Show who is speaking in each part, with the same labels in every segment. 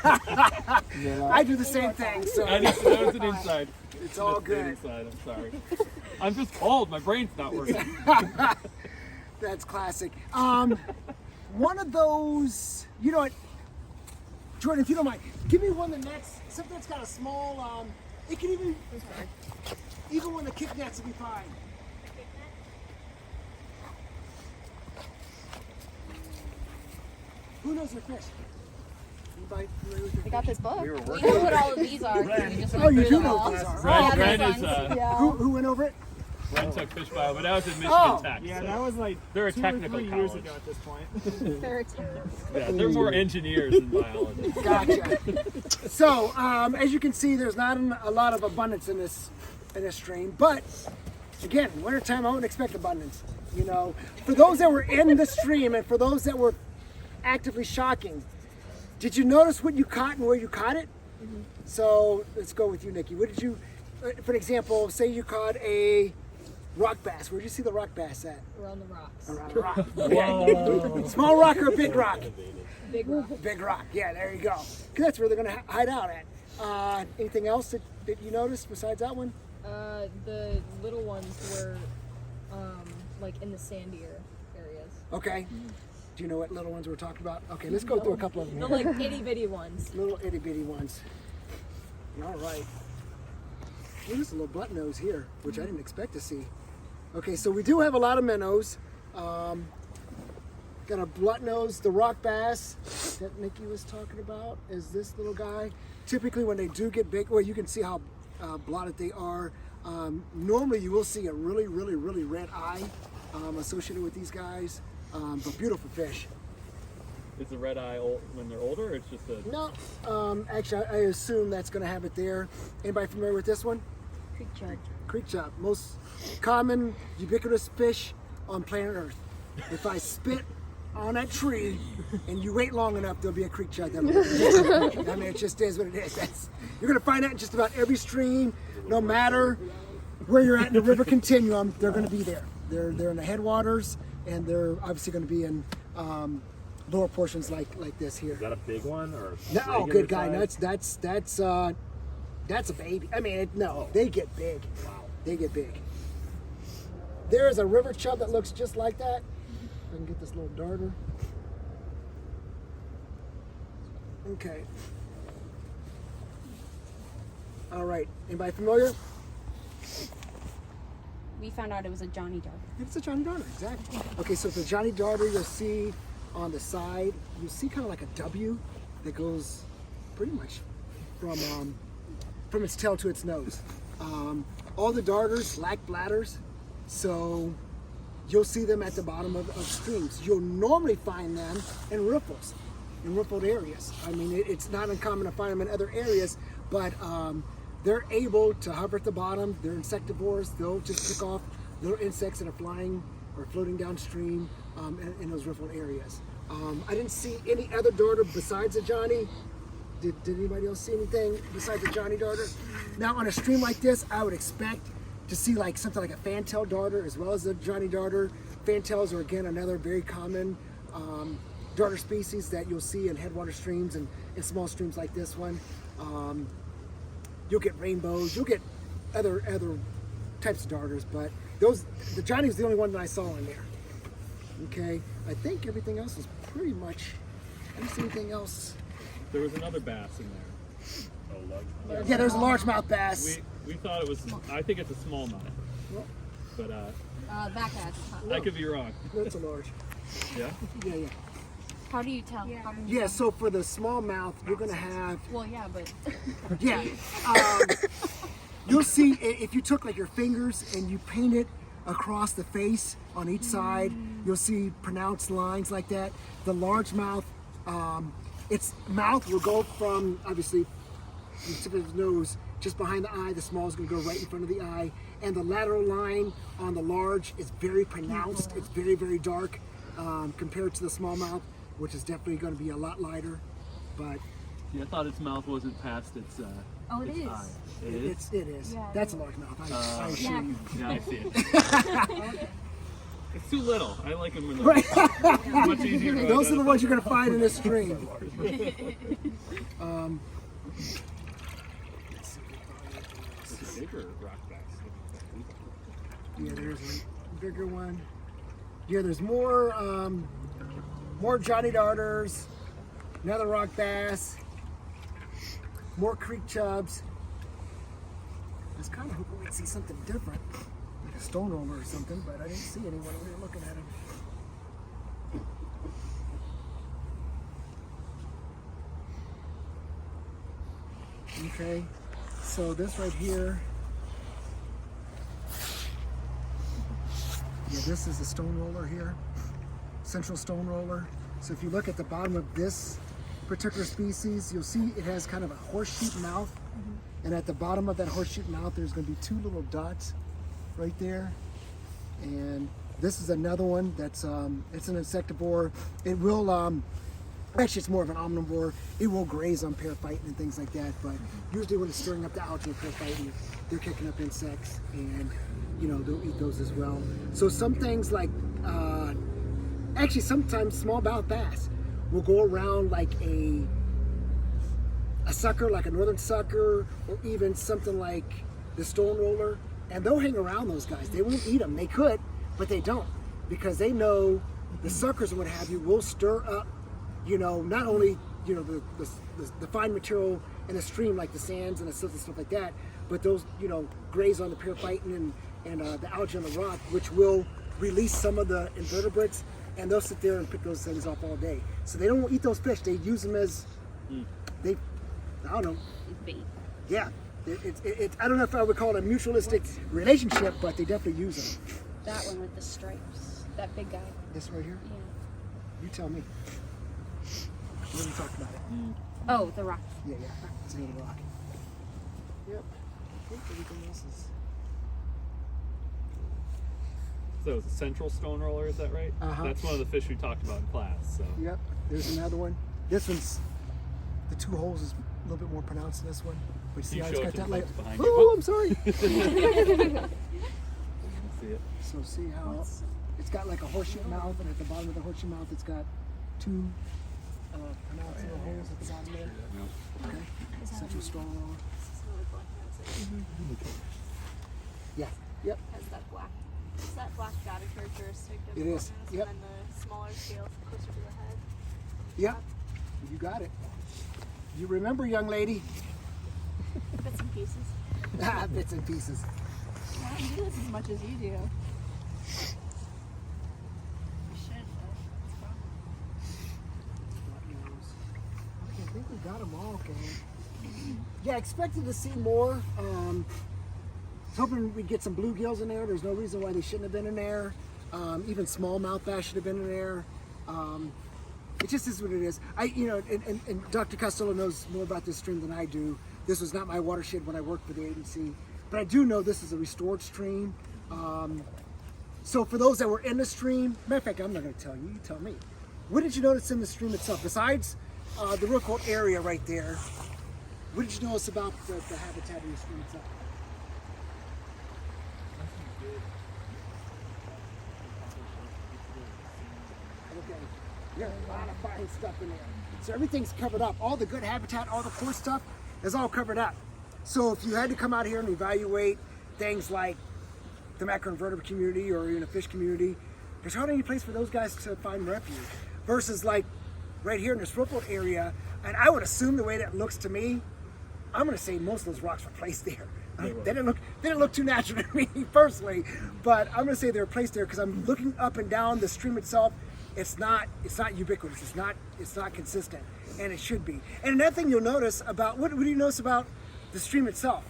Speaker 1: I do the same thing. So
Speaker 2: That was an inside.
Speaker 1: it's all
Speaker 2: That's an
Speaker 1: good.
Speaker 2: inside, I'm sorry. I'm just cold. My brain's not working.
Speaker 1: That's classic. One of those, you know what, Jordan, if you don't mind, give me one of the nets, something that's got a small, it can even, even when the kick nets will be fine. Who knows their fish? Anybody familiar with
Speaker 3: I
Speaker 1: their
Speaker 3: got
Speaker 1: fish?
Speaker 3: this book. We know what all of these are. We just
Speaker 1: Oh,
Speaker 3: went
Speaker 1: you
Speaker 3: through
Speaker 1: do
Speaker 3: them
Speaker 1: know
Speaker 3: all.
Speaker 1: what these are.
Speaker 2: Ren,
Speaker 3: Yeah,
Speaker 2: Ren
Speaker 3: this
Speaker 2: is,
Speaker 3: one's- yeah.
Speaker 1: Who went over it?
Speaker 2: Ren took fish bio, but that was in Michigan
Speaker 1: Oh.
Speaker 2: Tech.
Speaker 4: Yeah,
Speaker 2: so
Speaker 4: that was like
Speaker 2: they're a
Speaker 4: 2 or
Speaker 2: technical
Speaker 4: 3 years
Speaker 2: college.
Speaker 4: ago at this point.
Speaker 3: There are two.
Speaker 2: Yeah, they're more engineers than biologists.
Speaker 1: Gotcha. So, as you can see, there's not a lot of abundance in this stream, but again, wintertime, I wouldn't expect abundance. You know, for those that were in the stream and for those that were actively shocking, did you notice what you caught and where you caught it? Mm-hmm. So let's go with you, Nikki. What did you, for example, say you caught a rock bass. Where'd you see the rock bass at?
Speaker 3: Around the rocks.
Speaker 1: Around a rock. Yeah. Small rock or a big rock?
Speaker 3: Big rock.
Speaker 1: Big rock. Yeah, there you go. 'Cause that's where they're going to hide out at. Anything else that you noticed besides that one?
Speaker 3: The little ones were like in the sandier areas.
Speaker 1: Okay. Do you know what little ones we're talking about? Okay, let's go through a couple of them
Speaker 3: The
Speaker 1: here.
Speaker 3: like itty bitty ones.
Speaker 1: Little itty bitty ones. All right. There's a little butt nose here, which I didn't expect to see. Okay, so we do have a lot of minnows. Got a blunt nose, the rock bass that Nikki was talking about is this little guy. Typically when they do get big, well, you can see how blotted they are. Normally you will see a really, really, really red eye associated with these guys, but beautiful fish.
Speaker 2: Is the red eye old when they're older, or it's just a...
Speaker 1: No, actually I assume that's gonna have it there. Anybody familiar with this one?
Speaker 3: Creek chud.
Speaker 1: Creek chub, most common ubiquitous fish on planet Earth. If I spit on that tree and you wait long enough, there'll be a creek chub. I mean, it just is what it is. You're gonna find that in just about every stream, no matter where you're at in the river continuum, they're gonna be there. They're in the headwaters, and they're obviously gonna be in lower portions like this here.
Speaker 5: Is that a big one or?
Speaker 1: No,
Speaker 5: regular
Speaker 1: good guy.
Speaker 5: size?
Speaker 1: That's a baby. I mean, they get big. Wow, they get big. There is a river chub that looks just like that. I can get this little darter. Okay. All right. Anybody familiar?
Speaker 6: We found out it was a Johnny Darter.
Speaker 1: It's a Johnny Darter, exactly. Okay, so the Johnny Darter, you'll see on the side, you see kind of like a W that goes pretty much from its tail to its nose. All the darters lack bladders, so you'll see them at the bottom of streams. You'll normally find them in riffles, in riffled areas. I mean, it's not uncommon to find them in other areas, but they're able to hover at the bottom. They're insectivores. They'll just pick off little insects that are flying or floating downstream in those riffled areas. I didn't see any other darter besides the Johnny. Did anybody else see anything besides the Johnny Darter? Now on a stream like this, I would expect to see like something like a fantail darter as well as the Johnny Darter. Fantails are again another very common darter species that you'll see in headwater streams and in small streams like this one. You'll get rainbows, you'll get other types of darters, but the Johnny was the only one that I saw in there. Okay, I think everything else is pretty much. I didn't see anything else.
Speaker 2: There was another bass in there.
Speaker 5: Oh, large.
Speaker 1: Yeah, there's a largemouth bass.
Speaker 2: We thought it was, I think it's a smallmouth, but
Speaker 3: That cat's
Speaker 2: I could be wrong.
Speaker 1: That's a large.
Speaker 2: Yeah?
Speaker 1: Yeah.
Speaker 6: How do you tell?
Speaker 3: Yeah.
Speaker 6: How do you
Speaker 1: Yeah, so for the smallmouth, you're gonna have,
Speaker 6: Well, yeah, but
Speaker 1: yeah, you'll see if you took like your fingers and you paint it across the face on each side, you'll see pronounced lines like that. The largemouth, its mouth will go from obviously the tip of its nose just behind the eye. The small is going to go right in front of the eye, and the lateral line on the large is very pronounced. It's very, very dark compared to the smallmouth, which is definitely going to be a lot lighter. But
Speaker 2: Yeah, I thought its mouth wasn't past its
Speaker 6: oh, it
Speaker 2: its
Speaker 6: is.
Speaker 2: eye. It is?
Speaker 1: it is.
Speaker 6: Yeah,
Speaker 1: That's a largemouth. I assure you.
Speaker 2: Yeah, I see it. It's too little. I like them when they're
Speaker 1: Right.
Speaker 2: much easier to
Speaker 1: Those are the
Speaker 2: identify.
Speaker 1: ones you're going to find in this stream.
Speaker 2: It's a bigger rock bass.
Speaker 1: Yeah, there's a bigger one. Yeah, there's more Johnny Darters, another rock bass, more creek chubs. I was kind of hoping we'd see something different, like a stone roller or something, but I didn't see anyone when we were looking at them. Okay, so this right here, yeah, this is a stone roller here, central stone roller. So if you look at the bottom of this particular species, you'll see it has kind of a horseshoe mouth. And at the bottom of that horseshoe mouth, there's going to be two little dots right there. And this is another one that's, it's an insectivore. It will, actually it's more of an omnivore. It will graze on periphyton and things like that. But usually when it's stirring up the algae and periphyton, they're kicking up insects and, you know, they'll eat those as well. So some things like, actually sometimes smallmouth bass will go around like a sucker, like a northern sucker, or even something like the stone roller, and they'll hang around those guys. They won't eat them. They could, but they don't, because they know the suckers and what have you will stir up, you know, not only, you know, the fine material in the stream, like the sands and the silts and stuff like that, but those, you know, graze on the periphyton and the algae on the rock, which will release some of the invertebrates, and they'll sit there and pick those things off all day. So they don't eat those fish. They use them as, I don't know.
Speaker 6: Bait.
Speaker 1: Yeah. I don't know if I would call it a mutualistic relationship, but they definitely use them.
Speaker 6: That one with the stripes. That big guy.
Speaker 1: This right here?
Speaker 6: Yeah.
Speaker 1: You tell me. What are we talking about?
Speaker 6: Oh, the rock.
Speaker 1: Yeah. It's a little rock. Yep. I think everything else is...
Speaker 2: So it's a central stone roller, is that right?
Speaker 1: Uh-huh.
Speaker 2: That's one of the fish we talked about in class. So.
Speaker 1: Yep. There's another one. This one's... The two holes is a little bit more pronounced than this one. But see
Speaker 2: You
Speaker 1: how
Speaker 2: show
Speaker 1: it's
Speaker 2: it
Speaker 1: got
Speaker 2: to
Speaker 1: that
Speaker 2: the
Speaker 1: like...
Speaker 2: folks behind you.
Speaker 1: Oh, I'm sorry.
Speaker 2: See it?
Speaker 1: So see how it's got like a horseshoe mouth, and at the bottom of the horseshoe mouth, it's got two pronounced little holes at the bottom there. Okay. Central stone roller. Yeah. Yep.
Speaker 4: Has that black, is that black dotted characteristic of
Speaker 1: It
Speaker 4: the
Speaker 1: is,
Speaker 4: bonus,
Speaker 1: yep.
Speaker 4: and then the smaller scales closer to the head.
Speaker 1: Yep. You got it. You remember, young lady?
Speaker 4: Bits and pieces.
Speaker 1: Bits and pieces.
Speaker 4: I don't do this as much as you do. You should, though. It's fun.
Speaker 1: Okay, I think we got them all, okay. Yeah, expected to see more. Was hoping we'd get some bluegills in there. There's no reason why they shouldn't have been in there. Even smallmouth bass should have been in there. It just is what it is. And Dr. Costello knows more about this stream than I do. This was not my watershed when I worked for the agency, but I do know this is a restored stream. So for those that were in the stream, matter of fact, I'm not going to tell you. You tell me. What did you notice in the stream itself besides the real cold area right there? What did you notice about the habitat in the stream itself? Okay, yeah, a lot of fine stuff in there. So everything's covered up. All the good habitat, all the poor stuff is all covered up. So if you had to come out here and evaluate things like the macroinvertebrate community or even a fish community, there's hardly any place for those guys to find refuge. Versus like right here in this rippled area, and I would assume the way that looks to me, I'm going to say most of those rocks were placed there. They didn't look too natural to me personally, but I'm going to say they're placed there because I'm looking up and down the stream itself. It's not ubiquitous. It's not consistent, and it should be. And another thing you'll notice about what do you notice about the stream itself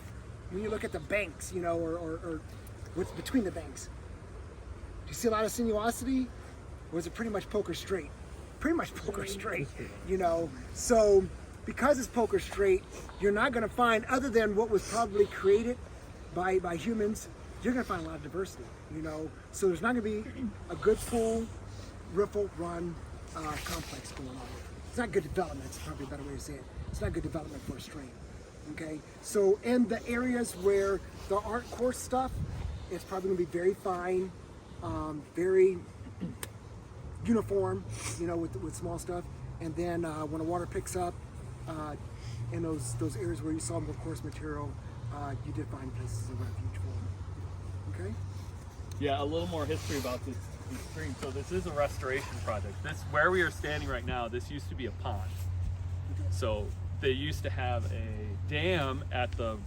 Speaker 1: when you look at the banks, you know, or what's between the banks? Do you see a lot of sinuosity, or is it pretty much poker straight? Pretty much poker straight, you know. So because it's poker straight, you're not going to find, other than what was probably created by humans, you're going to find a lot of diversity, you know. So there's not going to be a good pool, riffle, run complex going on. It's not good development. It's probably a better way to say it. It's not good development for a stream. Okay. So in the areas where there aren't coarse stuff, it's probably going to be very fine very uniform, you know, with small stuff. And then when the water picks up, in those areas where you saw more coarse material, you did find places of refuge for them. Okay?
Speaker 2: Yeah, a little more history about this stream. So this is a restoration project. This, where we are standing right now, this used to be a pond. So they used to have a dam at the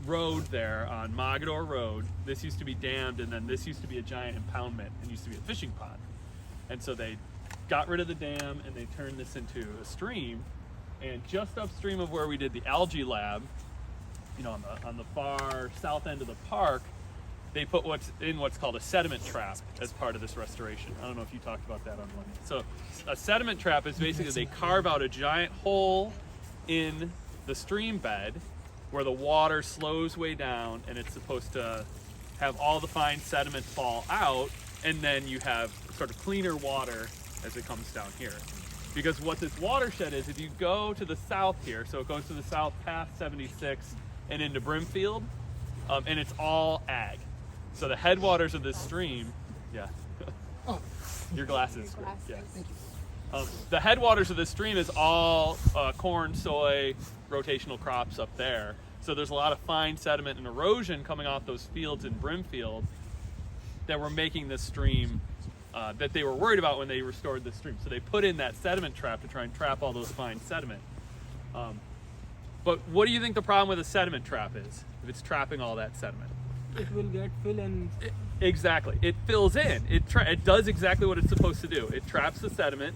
Speaker 2: road there on Mogador Road. This used to be dammed, and then this used to be a giant impoundment and used to be a fishing pond. And so they got rid of the dam and they turned this into a stream. And just upstream of where we did the algae lab, you know, on the far south end of the park, they put what's called a sediment trap as part of this restoration. I don't know if you talked about that on Monday. So a sediment trap is basically they carve out a giant hole in the stream bed where the water slows way down, and it's supposed to have all the fine sediment fall out, and then you have sort of cleaner water as it comes down here. Because what this watershed is, if you go to the south here, so it goes to the south past 76 and into Brimfield, and it's all ag. So the headwaters of this stream, yeah.
Speaker 1: Oh,
Speaker 2: Your glasses. Yeah.
Speaker 1: thank you.
Speaker 2: The headwaters of this stream is all corn, soy, rotational crops up there. So there's a lot of fine sediment and erosion coming off those fields in Brimfield that were making this stream, that they were worried about when they restored the stream. So they put in that sediment trap to try and trap all those fine sediment. But what do you think the problem with a sediment trap is, if it's trapping all that sediment?
Speaker 5: It will get fill and
Speaker 2: Exactly. It fills in. It does exactly what it's supposed to do. It traps the sediment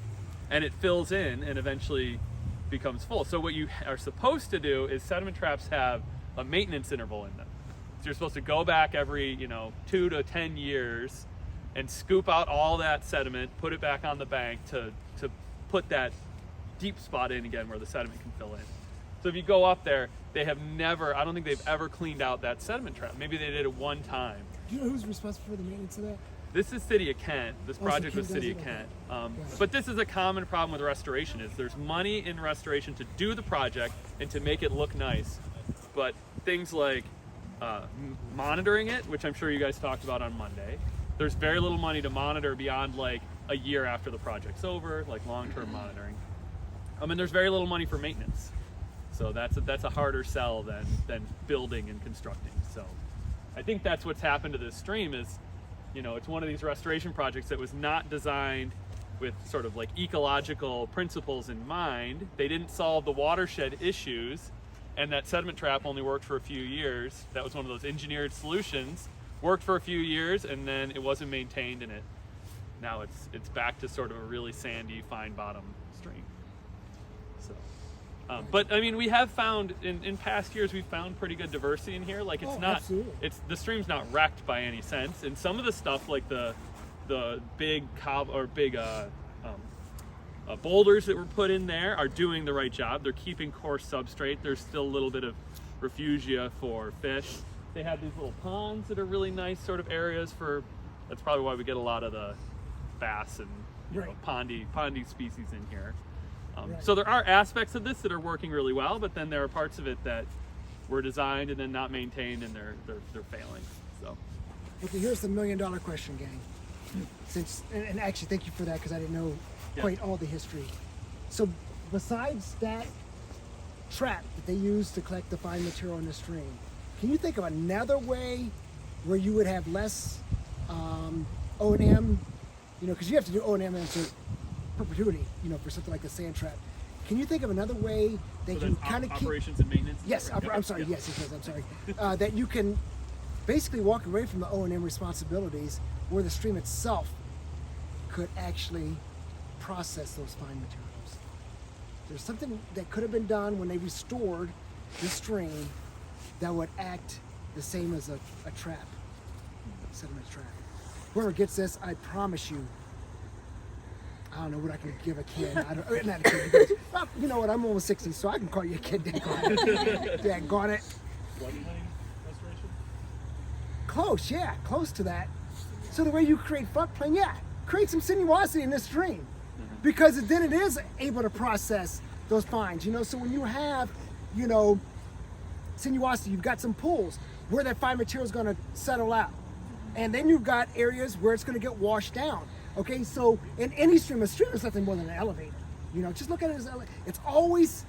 Speaker 2: and it fills in and eventually becomes full. So what you are supposed to do is sediment traps have a maintenance interval in them. So you're supposed to go back every, 2 to 10 years and scoop out all that sediment, put it back on the bank to put that deep spot in again where the sediment can fill in. So if you go up there, I don't think they've ever cleaned out that sediment trap. Maybe they did it one time.
Speaker 1: Do you know who's responsible for the maintenance of that?
Speaker 2: This is City of Kent. This
Speaker 1: so
Speaker 2: project was
Speaker 1: Kent
Speaker 2: City
Speaker 1: does
Speaker 2: of
Speaker 1: it,
Speaker 2: Kent.
Speaker 1: okay.
Speaker 2: But this is a common problem with restoration is there's money in restoration to do the project and to make it look nice. But things like monitoring it, which I'm sure you guys talked about on Monday, there's very little money to monitor beyond like a year after the project's over, like long-term monitoring. And there's very little money for maintenance. So that's a harder sell than building and constructing. So I think that's what's happened to this stream is, it's one of these restoration projects that was not designed with sort of like ecological principles in mind. They didn't solve the watershed issues, and that sediment trap only worked for a few years. That was one of those engineered solutions, worked for a few years, and then it wasn't maintained, and now it's back to sort of a really sandy, fine bottom stream. So. But I mean, we have found in past years we've found pretty good diversity in here. Like
Speaker 1: absolutely.
Speaker 2: the stream's not wrecked by any sense. And some of the stuff like the big boulders that were put in there are doing the right job. They're keeping coarse substrate. There's still a little bit of refugia for fish. They have these little ponds that are really nice sort of areas for. That's probably why we get a lot of the bass and pondy species in here. So there are aspects of this that are working really well, but then there are parts of it that were designed and then not maintained, and they're failing. So,
Speaker 1: Okay, here's the $1 million question, gang. And actually, thank you for that because I didn't know quite all the history. So, besides that trap that they use to collect the fine material in the stream, can you think of another way where you would have less O&M? Because you have to do O&M into perpetuity, for something like a sand trap. Can you think of another way that you kind of keep
Speaker 2: operations and maintenance?
Speaker 1: Yes, I'm sorry. Yes, it is. I'm sorry. That you can basically walk away from the O&M responsibilities, where the stream itself could actually process those fine materials. There's something that could have been done when they restored the stream that would act the same as a trap, sediment trap. Whoever gets this, I promise you. I don't know what I can give a kid. Not a kid. Because, well, you know what? I'm almost 60, so I can call you a kid. Daggone it.
Speaker 2: Floodplain restoration?
Speaker 1: Close, yeah, close to that. So the way you create floodplain, create some sinuosity in this stream, because then it is able to process those fines. So when you have, sinuosity, you've got some pools where that fine material is going to settle out. And then you've got areas where it's going to get washed down. Okay, so in any stream, a stream is nothing more than an elevator. You know, just look at it as it's always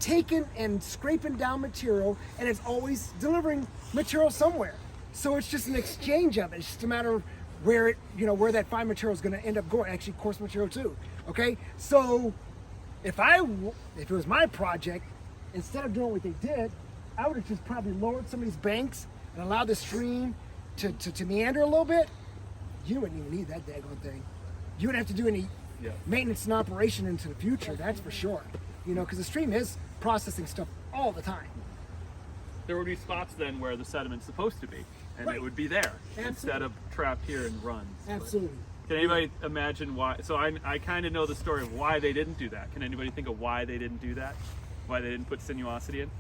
Speaker 1: taking and scraping down material, and it's always delivering material somewhere. So it's just an exchange of it. It's just a matter of where it, you know, where that fine material is going to end up going. Actually, coarse material too. Okay, so if it was my project, instead of doing what they did, I would have just probably lowered some of these banks and allowed the stream to meander a little bit. You wouldn't even need that daggone thing. You wouldn't have to do any maintenance and operation into the future, that's for sure. You know, because the stream is processing stuff all the time.
Speaker 2: There would be spots then where the sediment's supposed to be, and
Speaker 1: Right.
Speaker 2: it would be there
Speaker 1: Absolutely.
Speaker 2: instead of trapped here and runs. But
Speaker 1: Absolutely.
Speaker 2: can anybody imagine why? So I kind of know the story of why they didn't do that. Can anybody think of why they didn't do that? Why they didn't put sinuosity in?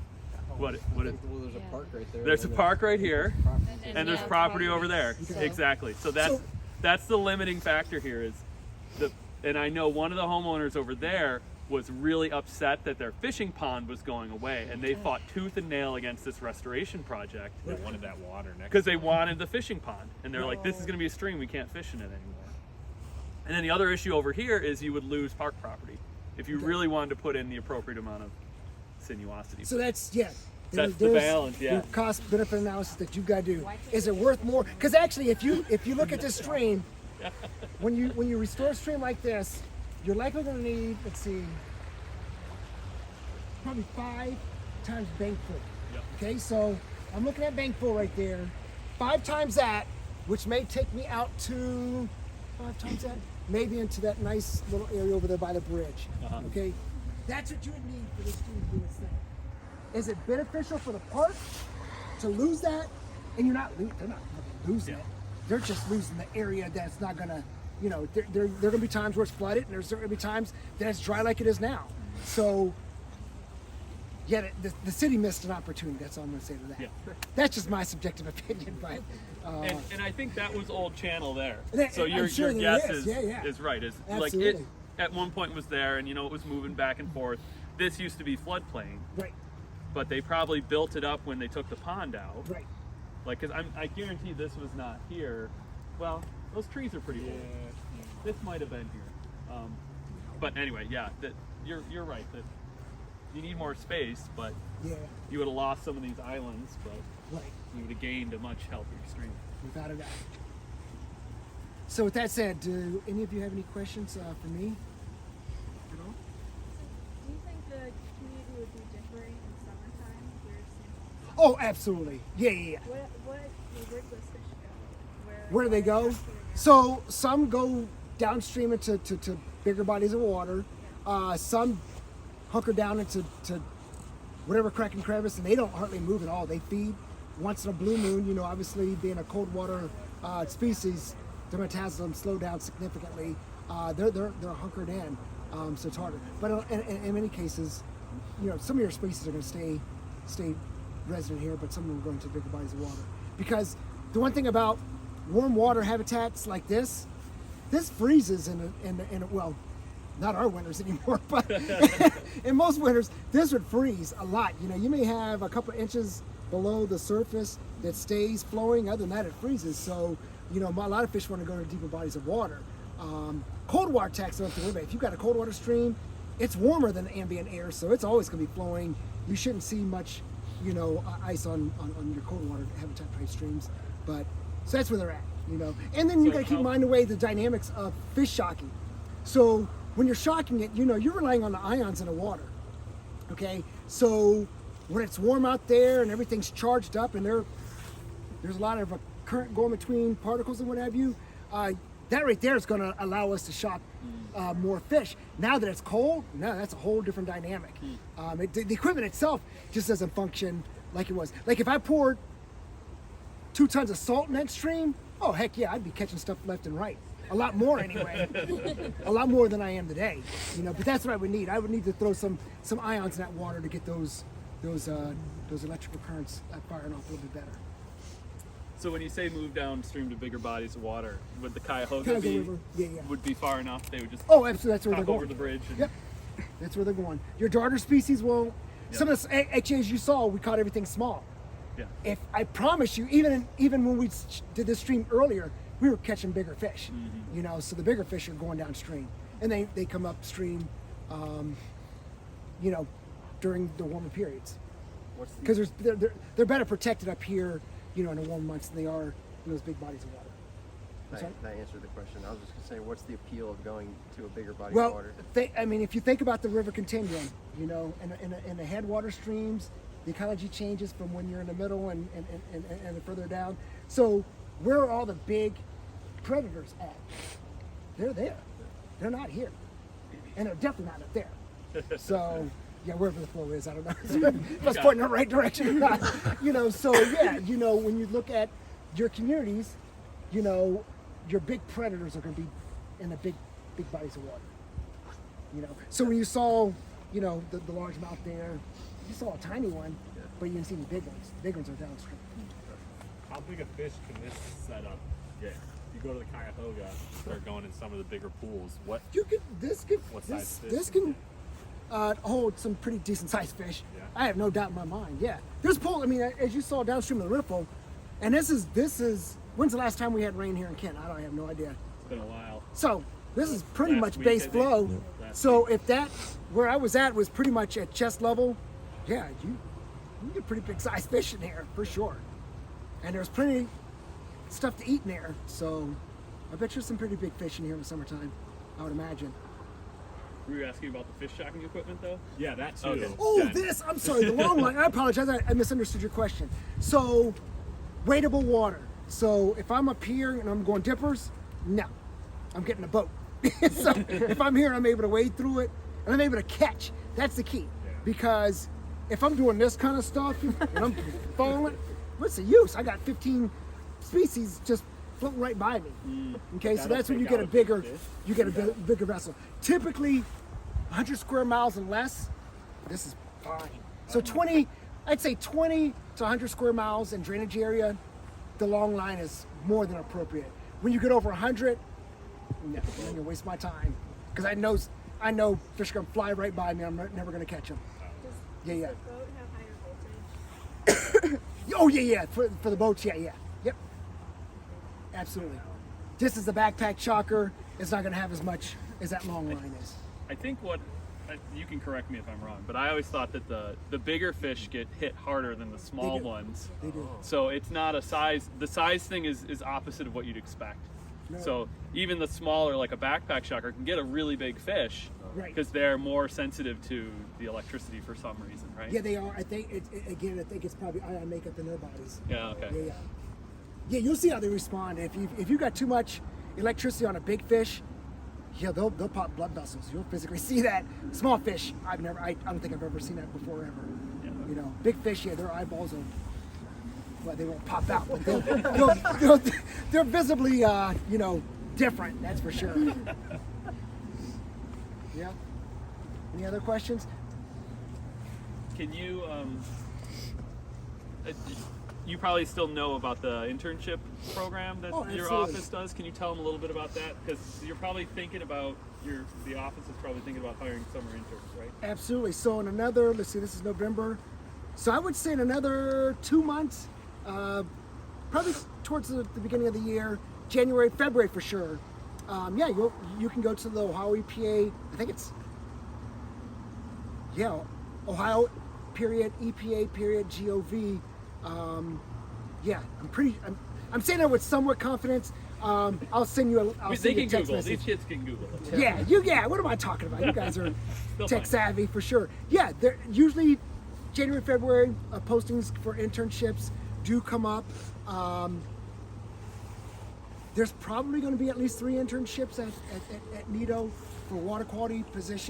Speaker 2: What?
Speaker 7: Well, there's a park right there.
Speaker 2: There's a park right here, and there's
Speaker 6: yeah,
Speaker 2: property over there.
Speaker 6: so-
Speaker 2: Exactly. So that's the limiting factor here is and I know one of the homeowners over there was really upset that their fishing pond was going away, and they fought tooth and nail against this restoration project.
Speaker 8: They wanted that water next.
Speaker 2: Because they wanted the fishing pond, and they're like, this is going to be a stream, we can't fish in it anymore. And then the other issue over here is you would lose park property if you really wanted to put in the appropriate amount of sinuosity.
Speaker 1: So that's
Speaker 2: That's the balance, yeah.
Speaker 1: Your cost benefit analysis that you've got to do. Is it worth more? Because actually, if you look at this stream, when you restore a stream like this, you're likely going to need, let's see, probably 5 times bank full.
Speaker 2: Yep.
Speaker 1: Okay, so I'm looking at bank full right there. 5 times that, which may take me out to 5 times that, maybe into that nice little area over there by the bridge.
Speaker 2: Uh-huh.
Speaker 1: Okay, that's what you would need for this stream to do its thing. Is it beneficial for the park to lose that? And they're not losing it. They're just losing the area that's not gonna, you know, there are gonna be times where it's flooded, and there's gonna be times that it's dry like it is now. So, yeah, the city missed an opportunity. That's all I'm gonna say to that.
Speaker 2: Yeah.
Speaker 1: That's just my subjective opinion, but
Speaker 2: And I think that was old channel there.
Speaker 1: And
Speaker 2: So
Speaker 1: I'm
Speaker 2: your
Speaker 1: sure that
Speaker 2: guess
Speaker 1: it is. Yeah.
Speaker 2: is right. Is like it
Speaker 1: Absolutely.
Speaker 2: at one point was there, and you know it was moving back and forth. This used to be floodplain,
Speaker 1: right,
Speaker 2: but they probably built it up when they took the pond out.
Speaker 1: right.
Speaker 2: Like, cause I guarantee this was not here. Well, those trees are pretty old. This might have been here. But anyway, yeah, that you're right that you need more space, but
Speaker 1: Yeah,
Speaker 2: you would have lost some of these islands, but
Speaker 1: right.
Speaker 2: you would have gained a much healthier stream.
Speaker 1: Without a doubt. So with that said, do any of you have any questions for me at all?
Speaker 4: Do you think the community would be different in summertime here in St.
Speaker 1: Oh, absolutely. Yeah.
Speaker 4: Where do those fish go?
Speaker 1: Where do they go? So some go downstream into to bigger bodies of water. Some hunker down into whatever crack and crevice, and they don't hardly move at all. They feed once in a blue moon. You know, obviously being a cold water species, their metabolism slow down significantly. They're hunkered in, so it's harder. But in many cases, you know, some of your species are going to stay resident here, but some of them are going to bigger bodies of water. Because the one thing about warm water habitats like this freezes in well, not our winters anymore, but in most winters, this would freeze a lot. You know, you may have a couple inches below the surface that stays flowing. Other than that, it freezes. So, you know, a lot of fish want to go to deeper bodies of water. Cold water tax don't have to worry about. If you've got a cold water stream, it's warmer than ambient air, so it's always going to be flowing. You shouldn't see much, you know, ice on your cold water habitat type streams. But so that's where they're at, you know. And then you got to keep in mind the way the dynamics of fish shocking. So when you're shocking it, you know, you're relying on the ions in the water. Okay, so when it's warm out there and everything's charged up and there's a lot of current going between particles and what have you, that right there is going to allow us to shock more fish. Now that it's cold, no, that's a whole different dynamic. The equipment itself just doesn't function like it was. Like if I poured 2 tons of salt in that stream, oh heck yeah, I'd be catching stuff left and right. A lot more anyway. A lot more than I am today. You know, but that's what I would need. I would need to throw some ions in that water to get those electrical currents firing off a little bit better.
Speaker 2: So when you say move downstream to bigger bodies of water, would the Cuyahoga
Speaker 1: Cuyahoga
Speaker 2: be
Speaker 1: River, yeah.
Speaker 2: would be far enough? They would just
Speaker 1: Oh, absolutely. That's where they're
Speaker 2: hop
Speaker 1: going.
Speaker 2: over the bridge. And,
Speaker 1: Yep, that's where they're going. Your darter species will. Some of the HAs you saw, we caught everything small.
Speaker 2: Yeah.
Speaker 1: If I promise you, even when we did this stream earlier, we were catching bigger fish.
Speaker 2: Mm-hmm.
Speaker 1: You know, so the bigger fish are going downstream, and they come upstream. You know, during the warmer periods, because they're better protected up here. You know, in the warm months than they are in those big bodies of water.
Speaker 7: That answered the question. I was just gonna say, what's the appeal of going to a bigger body of
Speaker 1: Well,
Speaker 7: water?
Speaker 1: I mean, if you think about the river continuum, you know, in the headwater streams, the ecology changes from when you're in the middle and further down. So where are all the big predators at? They're there. They're not here, and they're definitely not up there. So yeah, wherever the flow is, I don't know if I was pointing in the right direction or not. You know, so yeah, you know, when you look at your communities, you know, your big predators are going to be in the big bodies of water. You know, so when you saw, you know, the largemouth there, you saw a tiny one, but you didn't see any big ones. The big ones are downstream.
Speaker 2: How big a fish can this setup get? You go to the Cuyahoga, start going in some of the bigger pools. What size
Speaker 1: can hold some pretty decent sized fish.
Speaker 2: Yeah.
Speaker 1: I have no doubt in my mind. Yeah, there's pool. I mean, as you saw downstream of the riffle, and this is. When's the last time we had rain here in Kent? I have no idea.
Speaker 2: It's been a while.
Speaker 1: So this is pretty
Speaker 2: Last
Speaker 1: much
Speaker 2: week,
Speaker 1: base
Speaker 2: I think.
Speaker 1: flow.
Speaker 2: Yeah.
Speaker 1: So if that where I was at was pretty much at chest level, yeah, you get pretty big sized fish in here for sure. And there's plenty stuff to eat in there. So I bet there's some pretty big fish in here in the summertime, I would imagine.
Speaker 2: Were you asking about the fish shocking equipment though? Yeah, that too. Okay.
Speaker 1: Oh,
Speaker 2: Yeah.
Speaker 1: I'm sorry, the long line. I apologize. I misunderstood your question. So, wadeable water. So, if I'm up here and I'm going dippers, no, I'm getting a boat. So, if I'm here and I'm able to wade through it and I'm able to catch, that's the key.
Speaker 2: Yeah.
Speaker 1: Because if I'm doing this kind of stuff and I'm falling, what's the use? I got 15 species just floating right by me. Okay, so
Speaker 2: That'll
Speaker 1: that's when you
Speaker 2: take
Speaker 1: get
Speaker 2: out
Speaker 1: a
Speaker 2: a big
Speaker 1: bigger,
Speaker 2: fish.
Speaker 1: you get a bigger vessel. Typically, 100 square miles and less, this is fine. So 20, I'd say 20 to 100 square miles in drainage area, the long line is more than appropriate. When you get over 100, no, I'm gonna waste my time because I know fish are gonna fly right by me. I'm never gonna catch them.
Speaker 4: Does
Speaker 1: Yeah.
Speaker 4: the boat have higher voltage?
Speaker 1: Oh yeah. For the boats, yeah. Yep. Absolutely. This is the backpack shocker. It's not gonna have as much as that long line is.
Speaker 2: I think you can correct me if I'm wrong, but I always thought that the bigger fish get hit harder than the small
Speaker 1: do.
Speaker 2: ones.
Speaker 1: They do.
Speaker 2: So it's not a size. The size thing is opposite of what you'd expect.
Speaker 1: No.
Speaker 2: So even the smaller, like a backpack shocker, can get a really big fish
Speaker 1: Right.
Speaker 2: because they're more sensitive to the electricity for some reason, right?
Speaker 1: Yeah, they are. I think I think it's probably ion makeup in their bodies.
Speaker 2: Yeah. Okay.
Speaker 1: Yeah, you'll see how they respond. If you got too much electricity on a big fish, yeah, they'll pop blood vessels. You'll physically see that. Small fish, I don't think I've ever seen that before ever.
Speaker 2: Yeah.
Speaker 1: You know, big fish, yeah, their eyeballs will, well, they won't pop out, but they're visibly, you know, different. That's for sure. Yeah. Any other questions?
Speaker 2: Can you? You probably still know about the internship program that
Speaker 1: Oh,
Speaker 2: your
Speaker 1: absolutely.
Speaker 2: office does. Can you tell them a little bit about that? Because you're probably thinking about the office is probably thinking about hiring summer interns, right?
Speaker 1: Absolutely. So in another, let's see, this is November. So I would say in another 2 months, probably towards the beginning of the year, January, February for sure. Yeah, you can go to the Ohio EPA. I think it's Ohio EPA gov. Yeah, I'm saying that with somewhat confidence. I'll send you a
Speaker 2: They
Speaker 1: send you
Speaker 2: can
Speaker 1: a text
Speaker 2: Google.
Speaker 1: message.
Speaker 2: These kids can Google it.
Speaker 1: Yeah. What am I talking about? You guys are
Speaker 2: They'll
Speaker 1: tech
Speaker 2: find it.
Speaker 1: savvy for sure. Yeah, they're usually January, February postings for internships do come up. There's probably going to be at least 3 internships at NITO for water quality positions.